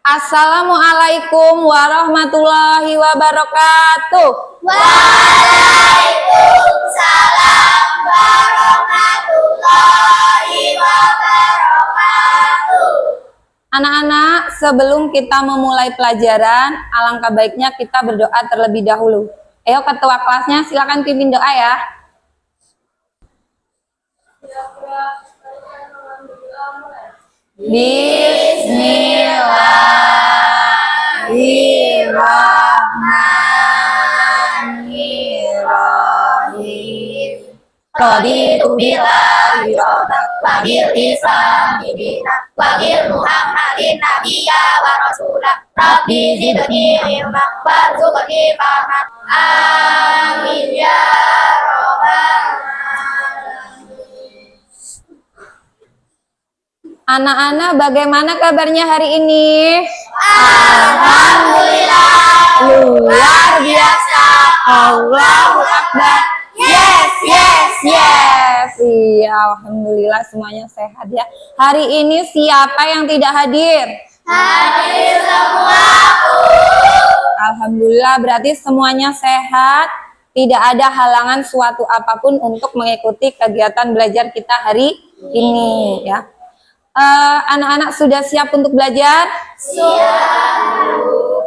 Assalamualaikum warahmatullahi wabarakatuh. Waalaikumsalam warahmatullahi wabarakatuh. Anak-anak, sebelum kita memulai pelajaran, alangkah baiknya kita berdoa terlebih dahulu. Ayo ketua kelasnya silakan pimpin doa ya. Bismillahirrahmanirrahim. Raditu billahi rabban wa bil islami dinan wa bil muhammadin nabiyya wa rasulah. Rabbi zidni ilma warzuqni fahma. Amin ya rabbal alamin. Anak-anak, bagaimana kabarnya hari ini? Alhamdulillah, Luar biasa. Allahu Akbar. Yes, yes, Yes, iya, alhamdulillah semuanya sehat ya. Hari ini siapa yang tidak hadir? hadir semua. Alhamdulillah berarti semuanya sehat. Tidak ada halangan suatu apapun untuk mengikuti kegiatan belajar kita hari ini ya. Anak-anak sudah siap untuk belajar? Siap.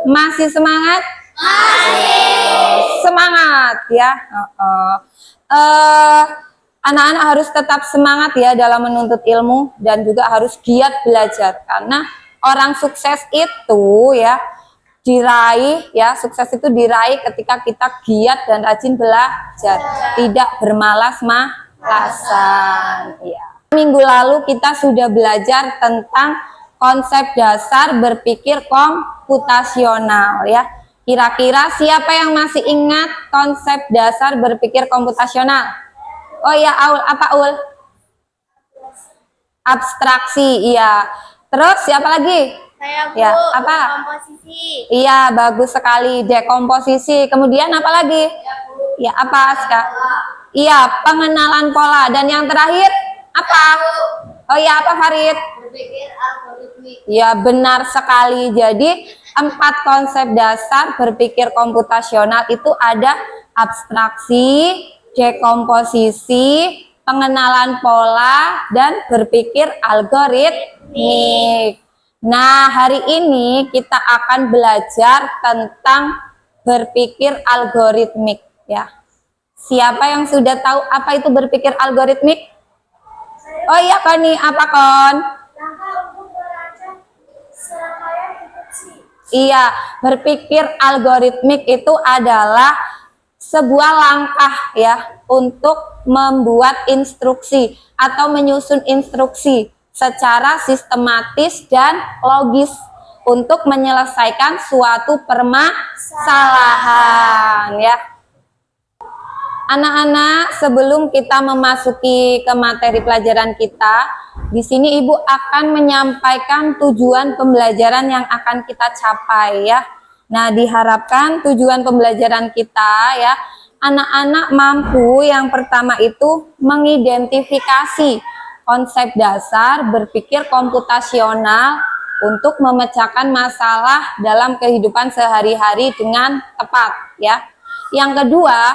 Masih semangat? Masih. Semangat ya. Anak-anak harus tetap semangat ya dalam menuntut ilmu dan juga harus giat belajar, karena orang sukses itu ya diraih ya, sukses itu diraih ketika kita giat dan rajin belajar, tidak bermalas-malasan ya. Minggu lalu kita sudah belajar tentang konsep dasar berpikir komputasional ya. Kira-kira siapa yang masih ingat konsep dasar berpikir komputasional? Oh ya, Aul, apa Aul? Abstraksi, iya. Terus siapa lagi? Saya Bu, Ya, apa? komposisi. Iya, bagus sekali. Dekomposisi. Kemudian apa lagi? Ya, apa, Aska? Iya, pengenalan pola. Dan yang terakhir apa? Oh ya, apa Farid? Berpikir algoritmik. Ya, benar sekali. Jadi 4 konsep dasar berpikir komputasional itu ada abstraksi, dekomposisi, pengenalan pola, dan berpikir algoritmik. Nah, hari ini kita akan belajar tentang berpikir algoritmik ya. Siapa yang sudah tahu apa itu berpikir algoritmik? Oh iya Koni, apa Kon? Langkah untuk merancang serangkaian instruksi. Iya, berpikir algoritmik itu adalah sebuah langkah ya untuk membuat instruksi atau menyusun instruksi secara sistematis dan logis untuk menyelesaikan suatu permasalahan ya. Anak-anak, sebelum kita memasuki ke materi pelajaran kita, di sini Ibu akan menyampaikan tujuan pembelajaran yang akan kita capai ya. Nah, diharapkan tujuan pembelajaran kita ya, anak-anak mampu yang pertama itu mengidentifikasi konsep dasar berpikir komputasional untuk memecahkan masalah dalam kehidupan sehari-hari dengan tepat ya. Yang kedua,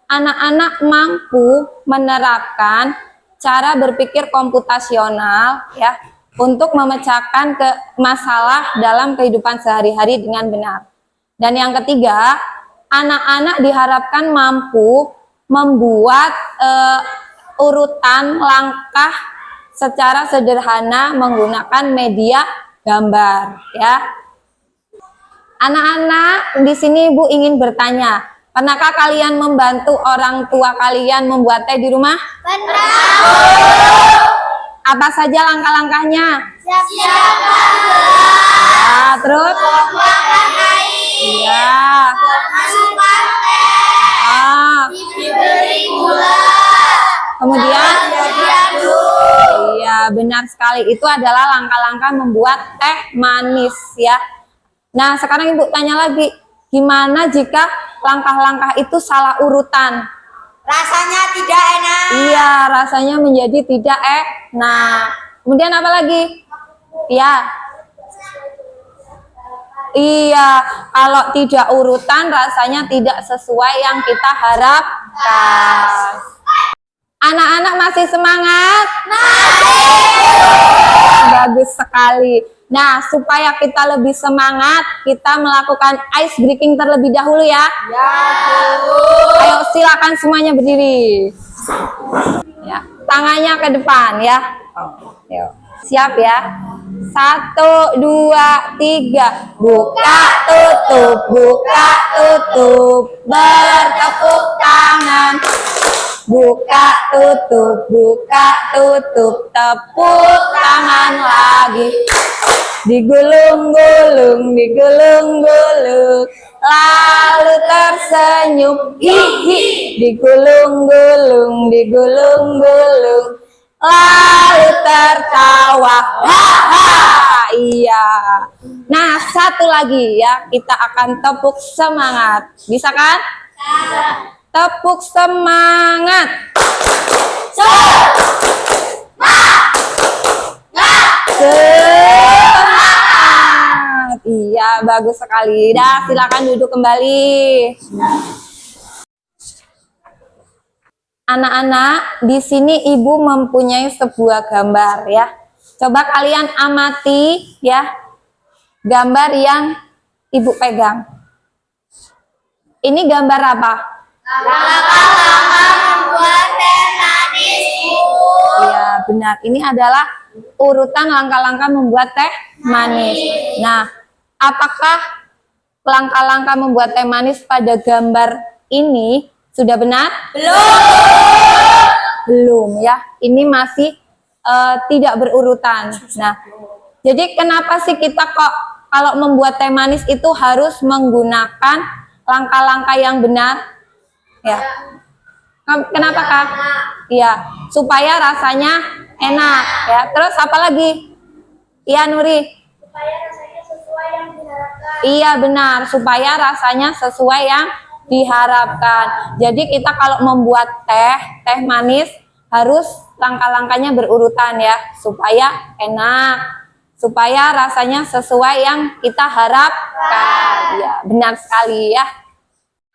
anak-anak mampu menerapkan cara berpikir komputasional ya untuk memecahkan masalah dalam kehidupan sehari-hari dengan benar. Dan yang ketiga, anak-anak diharapkan mampu membuat urutan langkah secara sederhana menggunakan media gambar ya. Anak-anak, di sini Ibu ingin bertanya, pernahkah kalian membantu orang tua kalian membuat teh di rumah? Benar. Apa saja langkah-langkahnya? Siap-siap. Ya, terus? Tuangkan air. Iya. Masukkan teh. Ah, Diberi gula. kemudian? Diaduk. Iya, benar sekali. Itu adalah langkah-langkah membuat teh manis ya. Nah, sekarang Ibu tanya lagi, gimana jika langkah-langkah itu salah urutan? Rasanya tidak enak. Iya, rasanya menjadi tidak enak. Kemudian apa lagi? Ya. Iya, kalau tidak urutan rasanya tidak sesuai yang kita harapkan. Anak-anak masih semangat? Bagus sekali. Nah, supaya kita lebih semangat, kita melakukan ice breaking terlebih dahulu ya. Ayo silakan semuanya berdiri. Ya, tangannya ke depan ya. Yuk. Siap ya. 1, 2, 3. Buka tutup, bertepuk tangan. Buka tutup, tepuk tangan lagi. Digulung-gulung, lalu tersenyum. Hihi. Digulung-gulung, lalu tertawa. Haha. Iya. Nah, satu lagi ya, kita akan tepuk semangat. Bisa kan? Tepuk semangat. Semangat. Iya, bagus sekali. Dah, silakan duduk kembali. Anak-anak, di sini Ibu mempunyai sebuah gambar ya. Coba kalian amati ya, gambar yang Ibu pegang. Ini gambar apa? Membuat teh manis, Bu. Iya, benar. Ini adalah urutan langkah-langkah membuat teh manis. Nah, apakah langkah-langkah membuat teh manis pada gambar ini sudah benar? Belum ya. Ini masih tidak berurutan. Nah, jadi kenapa sih kita kok kalau membuat teh manis itu harus menggunakan langkah-langkah yang benar? Ya. Kenapa Kak? Iya, supaya rasanya enak ya. Terus apa lagi? Iya Nuri. Supaya rasanya sesuai yang diharapkan. Iya benar, supaya rasanya sesuai yang diharapkan. Jadi kita kalau membuat teh manis harus langkah-langkahnya berurutan ya, supaya enak, supaya rasanya sesuai yang kita harapkan. Ya, benar sekali ya.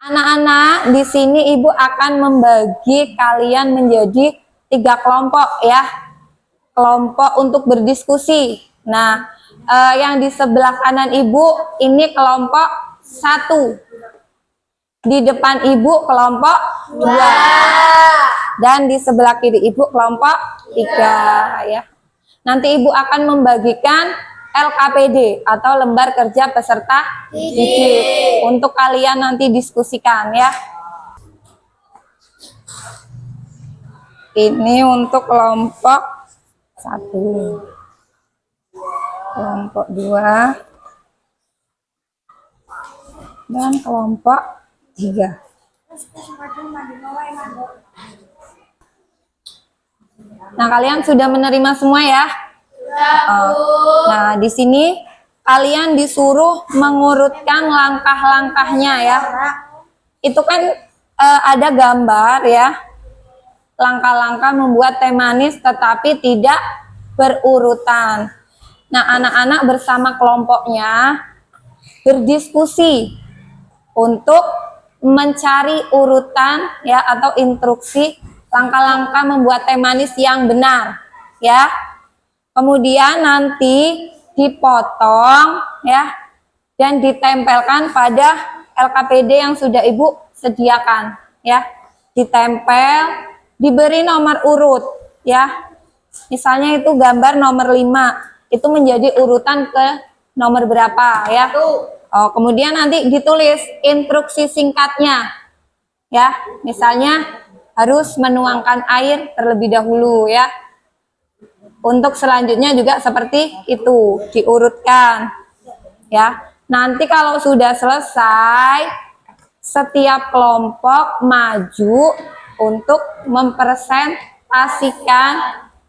Anak-anak, di sini Ibu akan membagi kalian menjadi 3 kelompok ya. Kelompok untuk berdiskusi. Nah, yang di sebelah kanan Ibu ini kelompok 1. Di depan Ibu kelompok 2. Dan di sebelah kiri Ibu kelompok 3 ya. Nanti Ibu akan membagikan LKPD atau lembar kerja peserta didik untuk kalian nanti diskusikan ya. Ini untuk kelompok 1, kelompok 2, dan kelompok 3. Nah, kalian sudah menerima semua ya? Nah, di sini kalian disuruh mengurutkan langkah-langkahnya ya. Itu kan ada gambar ya. Langkah-langkah membuat teh manis tetapi tidak berurutan. Nah, anak-anak bersama kelompoknya berdiskusi untuk mencari urutan ya atau instruksi langkah-langkah membuat teh manis yang benar ya. Kemudian nanti dipotong ya dan ditempelkan pada LKPD yang sudah Ibu sediakan ya. Ditempel, diberi nomor urut ya. Misalnya itu gambar nomor 5, itu menjadi urutan ke nomor berapa ya. Oh, kemudian nanti ditulis instruksi singkatnya ya. Misalnya harus menuangkan air terlebih dahulu ya. Untuk selanjutnya juga seperti itu, diurutkan ya. Nanti kalau sudah selesai, setiap kelompok maju untuk mempresentasikan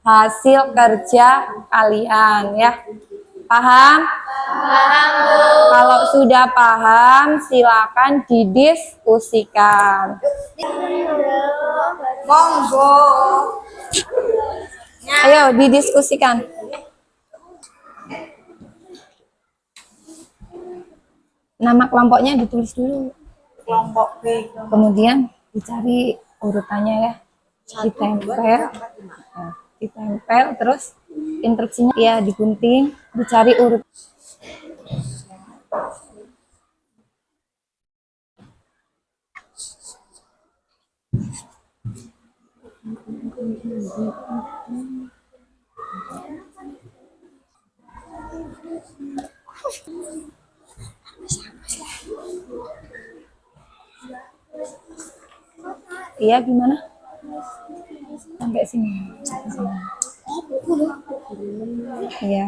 hasil kerja kalian ya. Paham? Paham, Bu. Kalau sudah paham, silakan didiskusikan. Monggo. Ayo didiskusikan. Nama kelompoknya ditulis dulu. Kelompok B. Kemudian dicari urutannya ya. Ditempel terus instruksinya ya digunting, dicari urut. Iya gimana? Sampai sini. Iya.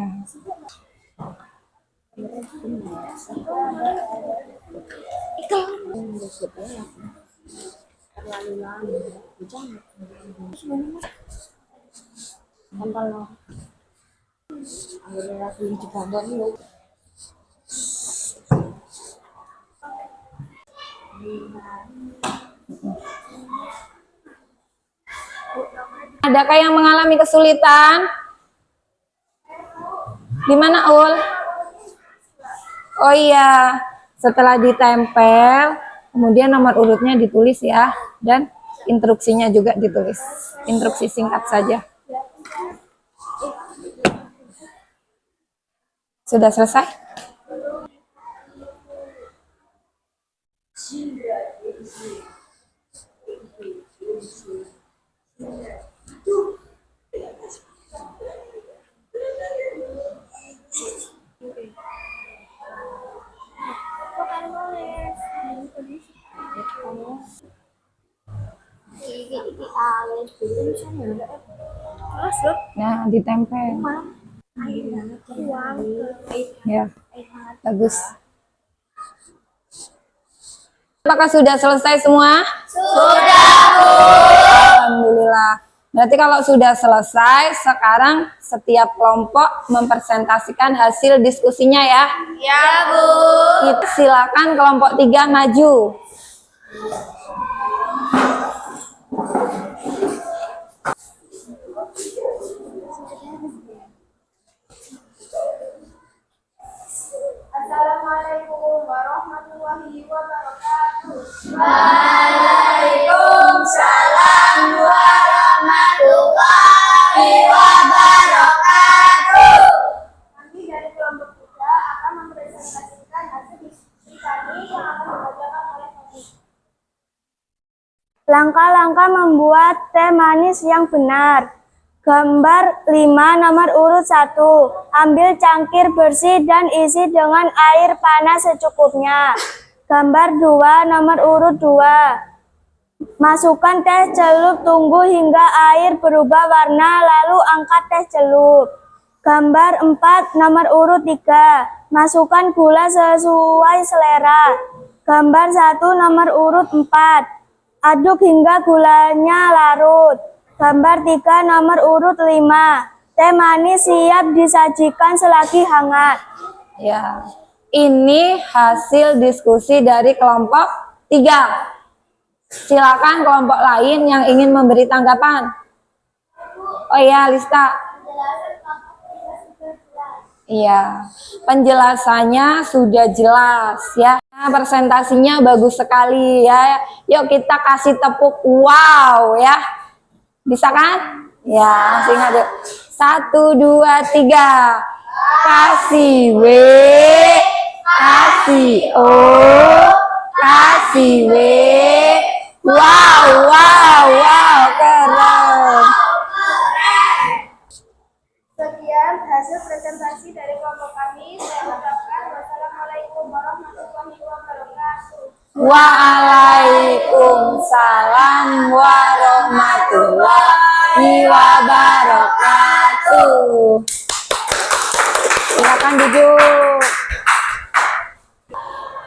Adakah yang mengalami kesulitan? Gimana Ul? Oh iya, setelah ditempel, kemudian nomor urutnya ditulis ya, dan instruksinya juga ditulis. Instruksi singkat saja. Sudah selesai? Nah, ditempel. Ya, bagus. Apakah sudah selesai semua? Sudah, Bu. Alhamdulillah. Berarti kalau sudah selesai, sekarang setiap kelompok mempresentasikan hasil diskusinya ya. Ya, Bu. Kita silakan kelompok 3 maju. Assalamualaikum warahmatullahi wabarakatuh. Waalaikumsalam warahmatullahi wabarakatuh. Kami dari kelompok 3 akan mempresentasikan hasil diskusi kami yang akan dibacakan oleh kami. Langkah-langkah membuat teh manis yang benar. Gambar 5 nomor urut 1. Ambil cangkir bersih dan isi dengan air panas secukupnya. Gambar 2 nomor urut 2. Masukkan teh celup, tunggu hingga air berubah warna lalu angkat teh celup. Gambar 4 nomor urut 3. Masukkan gula sesuai selera. Gambar 1 nomor urut 4. Aduk hingga gulanya larut. Gambar 3 nomor urut 5. Teh manis siap disajikan selagi hangat. Ya. Ini hasil diskusi dari kelompok 3. Silakan kelompok lain yang ingin memberi tanggapan. Oh iya, Lista. Iya, penjelasannya sudah jelas ya. Presentasinya bagus sekali ya. Yuk kita kasih tepuk wow ya. Bisa kan? Ya, masih ingat yuk. 1, 2, 3. Kasih W, kasih O, kasih W. Wow, wow, wow, keren. Sekian hasil presentasi dari kelompok kami. Saya ucapkan wassalamualaikum warahmatullahi wabarakatuh. Waalaikumsalam warahmatullahi wabarakatuh. Silakan duduk.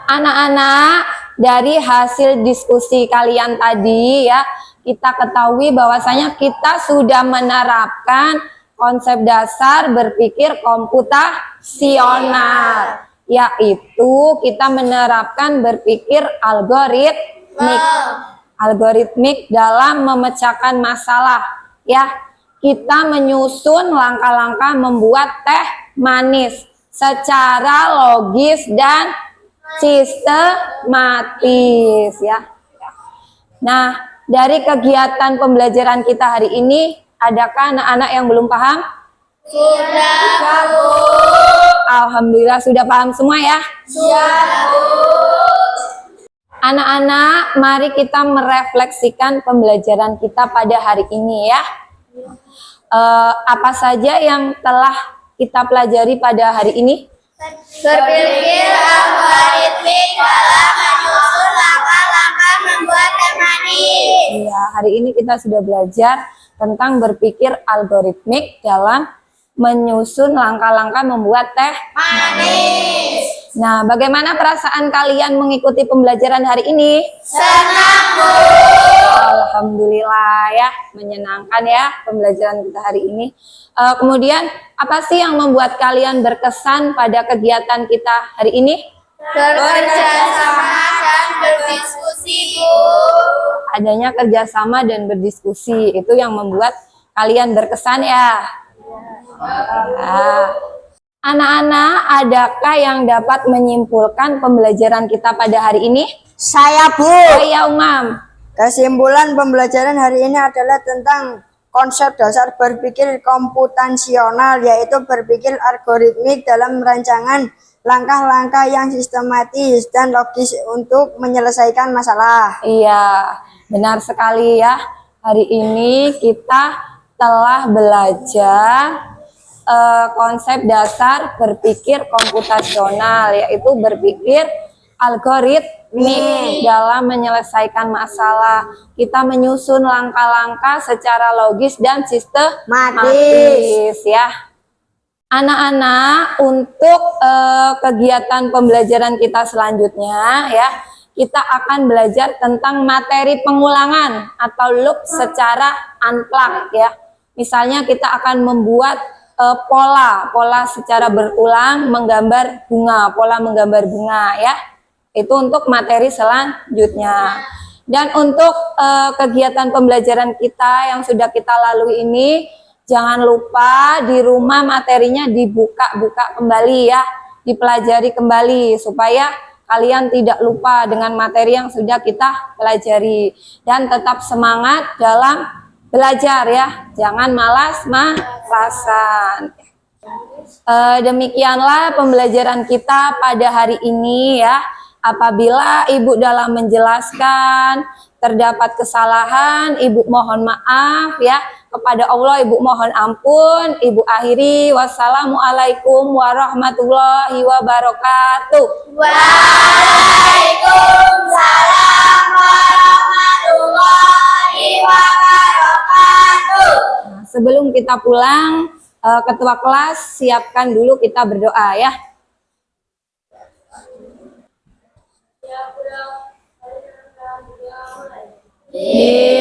Anak-anak, dari hasil diskusi kalian tadi ya, kita ketahui bahwasanya kita sudah menerapkan konsep dasar berpikir komputasional, yaitu kita menerapkan berpikir algoritmik dalam memecahkan masalah ya. Kita menyusun langkah-langkah membuat teh manis secara logis dan sistematis ya. Nah, dari kegiatan pembelajaran kita hari ini, adakah anak-anak yang belum paham? Sudah, Bu. Alhamdulillah sudah paham semua ya. Sudah, Bu. Anak-anak, mari kita merefleksikan pembelajaran kita pada hari ini ya. Apa saja yang telah kita pelajari pada hari ini? Berpikir algoritmik dalam menyusun langkah-langkah membuat teh manis. Iya, hari ini kita sudah belajar tentang berpikir algoritmik dalam menyusun langkah-langkah membuat teh Manis. Nah, bagaimana perasaan kalian mengikuti pembelajaran hari ini? Senang, Bu. Alhamdulillah ya, menyenangkan ya pembelajaran kita hari ini. Kemudian, apa sih yang membuat kalian berkesan pada kegiatan kita hari ini? Bekerjasama dan berdiskusi, Bu. Adanya kerjasama dan berdiskusi, itu yang membuat kalian berkesan ya. Nah, anak-anak, adakah yang dapat menyimpulkan pembelajaran kita pada hari ini? Saya, Bu. Oh iya, Umam. Kesimpulan pembelajaran hari ini adalah tentang konsep dasar berpikir komputasional, yaitu berpikir algoritmik dalam rancangan langkah-langkah yang sistematis dan logis untuk menyelesaikan masalah. Iya, benar sekali ya. Hari ini kita telah belajar konsep dasar berpikir komputasional, yaitu berpikir algoritmik dalam menyelesaikan masalah. Kita menyusun langkah-langkah secara logis dan sistematis ya. Anak-anak, untuk kegiatan pembelajaran kita selanjutnya ya, kita akan belajar tentang materi pengulangan atau loop secara unplugged ya. Misalnya kita akan membuat pola secara berulang menggambar bunga, pola menggambar bunga ya. Itu untuk materi selanjutnya. Dan untuk kegiatan pembelajaran kita yang sudah kita lalui ini, jangan lupa di rumah materinya dibuka-buka kembali ya, dipelajari kembali supaya kalian tidak lupa dengan materi yang sudah kita pelajari. Dan tetap semangat dalam belajar ya, jangan malas-malasan. Demikianlah pembelajaran kita pada hari ini ya. Apabila Ibu dalam menjelaskan terdapat kesalahan, Ibu mohon maaf ya. Kepada Allah Ibu mohon ampun. Ibu akhiri, wassalamualaikum warahmatullahi wabarakatuh. Waalaikumsalam warahmatullahi wabarakatuh. Nah, sebelum kita pulang, ketua kelas siapkan dulu kita berdoa ya. Di